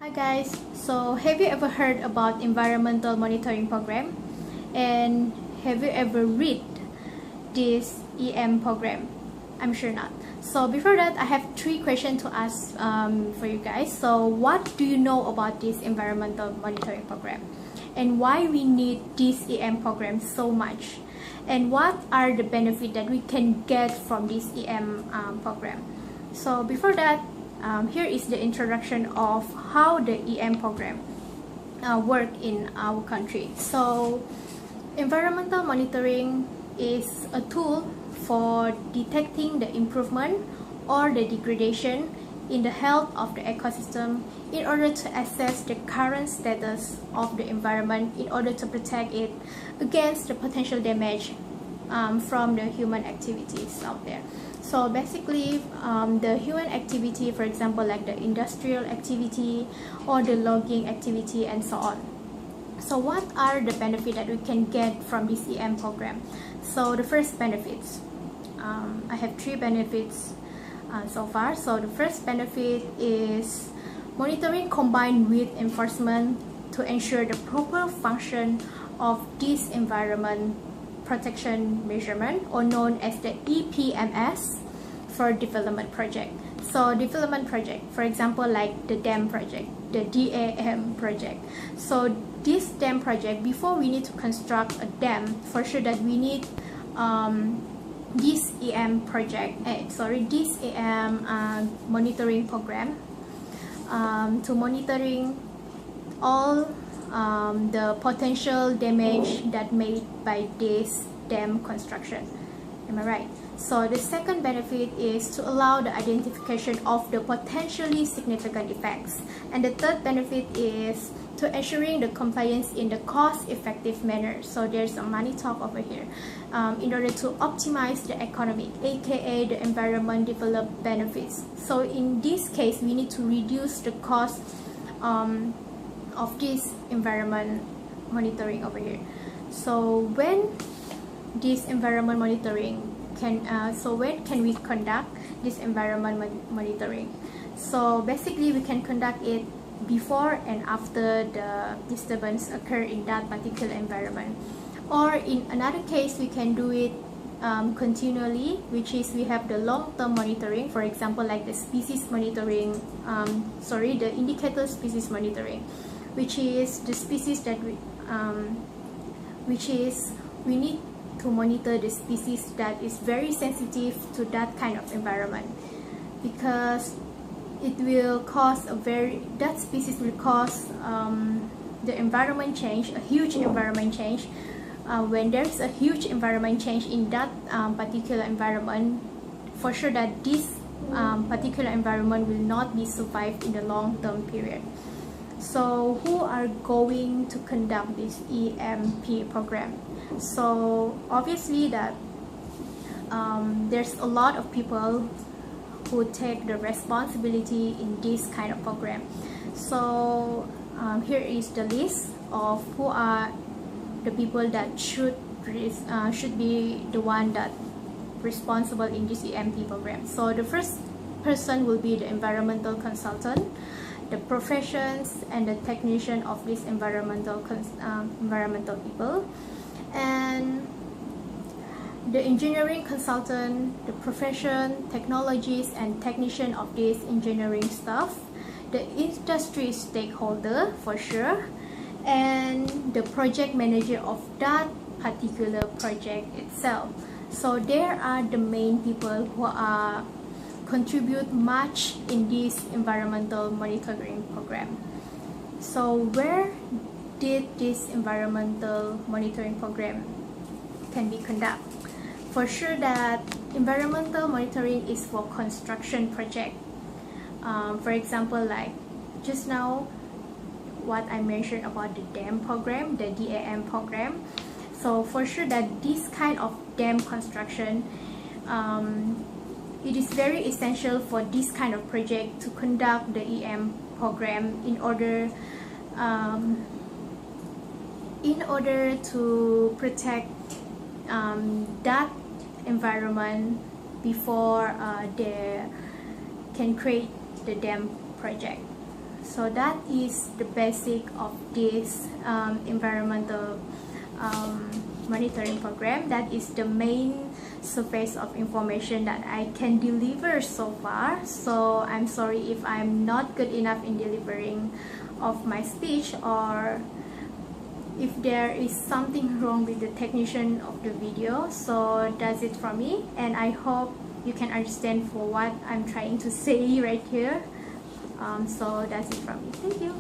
Hi guys, so have you ever heard about environmental monitoring program, and have you ever read this EM program? I'm sure not. So before that, I have three questions to ask for you guys. So what do you know about this environmental monitoring program, and why we need this EM program so much, and what are the benefits that we can get from this EM program? So before that, here is the introduction of how the EM program work in our country. So environmental monitoring is a tool for detecting the improvement or the degradation in the health of the ecosystem in order to assess the current status of the environment in order to protect it against the potential damage from the human activities out there. So basically, the human activity, for example, like the industrial activity or the logging activity and so on. So what are the benefits that we can get from this EM program? So the first benefits, I have three benefits so far. So the first benefit is monitoring combined with enforcement to ensure the proper function of this environment protection measurement, or known as the EPMS, for development project. So development project, for example, like the dam project, the DAM project. So this dam project, before we need to construct a dam, for sure that we need this EM project, this EM monitoring program to monitoring all the potential damage that made by this dam construction. Am I right? So the second benefit is to allow the identification of the potentially significant effects, and the third benefit is to ensuring the compliance in the cost-effective manner. So there's a money talk over here, in order to optimize the economic, aka the environment development benefits. So in this case, we need to reduce the cost of this environment monitoring over here. So when this environment monitoring when can we conduct this environment monitoring? So basically, we can conduct it before and after the disturbance occur in that particular environment, or in another case we can do it continually, which is we have the long-term monitoring, for example, like the species monitoring, the indicator species monitoring, which is the species that we need to monitor the species that is very sensitive to that kind of environment, because it will cause that species will cause the environment change, a huge environment change. When there's a huge environment change in that particular environment, for sure that this particular environment will not be survived in the long-term period. So who are going to conduct this EMP program? So obviously that there's a lot of people who take the responsibility in this kind of program. So here is the list of who are the people that should be the one that responsible in this EMP program. So the first person will be the environmental consultant, the professions and the technician of this environmental people, and the engineering consultant, the profession, technologies and technician of this engineering stuff, the industry stakeholder for sure, and the project manager of that particular project itself. So there are the main people who are contribute much in this environmental monitoring program. So where did this environmental monitoring program can be conducted? For sure that environmental monitoring is for construction project. For example, like just now what I mentioned about the dam program, the DAM program. So for sure that this kind of dam construction, it is very essential for this kind of project to conduct the EM program in order to protect that environment before they can create the dam project. So that is the basic of this environmental monitoring program. That is the main surface of information that I can deliver so far. So I'm sorry if I'm not good enough in delivering of my speech, or if there is something wrong with the technician of the video. So that's it from me, and I hope you can understand for what I'm trying to say right here. So that's it from me. Thank you.